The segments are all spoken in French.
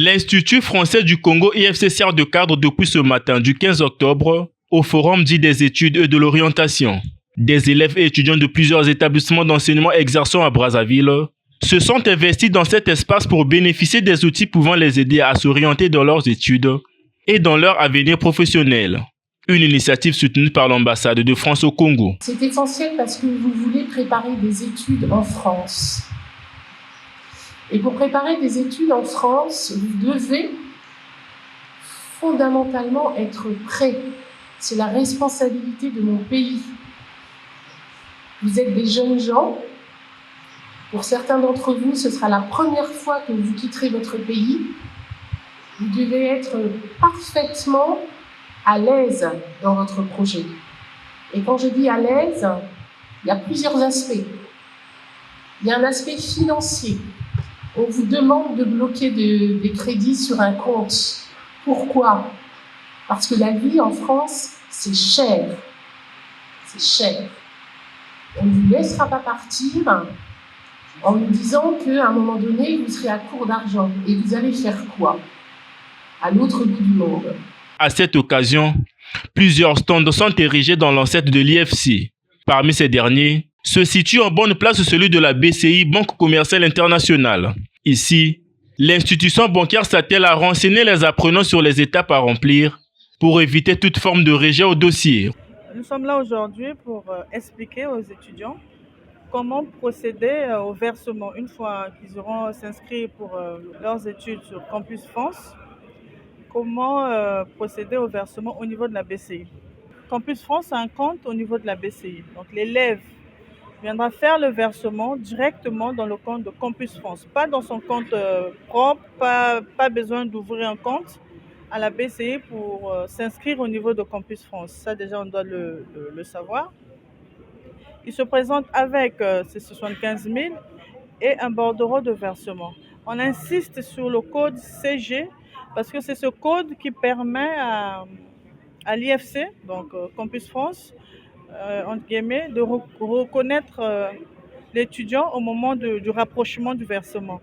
L'Institut français du Congo IFC sert de cadre depuis ce matin du 15 octobre au Forum dit des études et de l'orientation. Des élèves et étudiants de plusieurs établissements d'enseignement exerçant à Brazzaville se sont investis dans cet espace pour bénéficier des outils pouvant les aider à s'orienter dans leurs études et dans leur avenir professionnel. Une initiative soutenue par l'ambassade de France au Congo. C'est essentiel parce que vous voulez préparer des études en France. Et pour préparer des études en France, vous devez fondamentalement être prêt. C'est la responsabilité de mon pays. Vous êtes des jeunes gens. Pour certains d'entre vous, ce sera la première fois que vous quitterez votre pays. Vous devez être parfaitement à l'aise dans votre projet. Et quand je dis à l'aise, il y a plusieurs aspects. Il y a un aspect financier. On vous demande de bloquer des crédits sur un compte. Pourquoi ? Parce que la vie en France, c'est cher. C'est cher. On ne vous laissera pas partir en nous disant qu'à un moment donné, vous serez à court d'argent. Et vous allez faire quoi ? À l'autre bout du monde. À cette occasion, plusieurs stands sont érigés dans l'enceinte de l'IFC. Parmi ces derniers, se situe en bonne place celui de la BCI, Banque Commerciale Internationale. Ici, l'institution bancaire s'attelle à renseigner les apprenants sur les étapes à remplir pour éviter toute forme de rejet au dossier. Nous sommes là aujourd'hui pour expliquer aux étudiants comment procéder au versement une fois qu'ils auront s'inscrit pour leurs études sur Campus France. Comment procéder au versement au niveau de la BCI. Campus France a un compte au niveau de la BCI. Donc l'élève viendra faire le versement directement dans le compte de Campus France. Pas dans son compte propre, pas besoin d'ouvrir un compte à la BCI pour s'inscrire au niveau de Campus France. Ça déjà on doit le savoir. Il se présente avec ses 75 000 et un bordereau de versement. On insiste sur le code CG parce que c'est ce code qui permet à l'IFC, donc Campus France, entre guillemets, de reconnaître l'étudiant au moment du rapprochement du versement.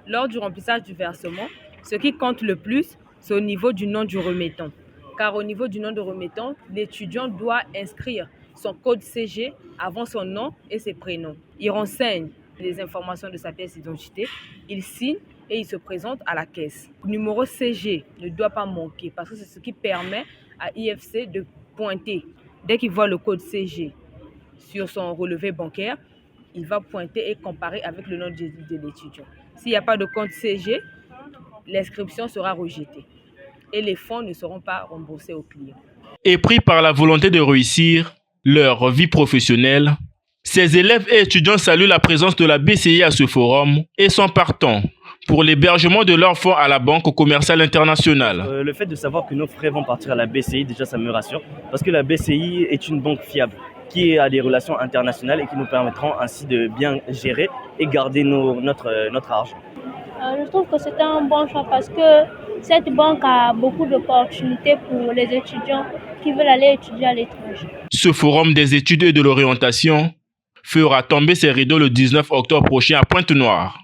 Lors du remplissage du versement, ce qui compte le plus, c'est au niveau du nom du remettant. Car au niveau du nom de remettant, l'étudiant doit inscrire son code CG avant son nom et ses prénoms. Il renseigne les informations de sa pièce d'identité, il signe et il se présente à la caisse. Le numéro CG ne doit pas manquer parce que c'est ce qui permet à IFC de pointer. Dès qu'il voit le code CG sur son relevé bancaire, il va pointer et comparer avec le nom de l'étudiant. S'il n'y a pas de compte CG, l'inscription sera rejetée et les fonds ne seront pas remboursés aux clients. Et pris par la volonté de réussir leur vie professionnelle, ces élèves et étudiants saluent la présence de la BCI à ce forum et sont partants pour l'hébergement de leurs fonds à la Banque Commerciale Internationale. Le fait de savoir que nos frais vont partir à la BCI, déjà ça me rassure, parce que la BCI est une banque fiable qui a des relations internationales et qui nous permettront ainsi de bien gérer et garder notre argent. Je trouve que c'est un bon choix parce que cette banque a beaucoup d'opportunités pour les étudiants qui veulent aller étudier à l'étranger. Ce forum des études et de l'orientation fera tomber ses rideaux le 19 octobre prochain à Pointe-Noire.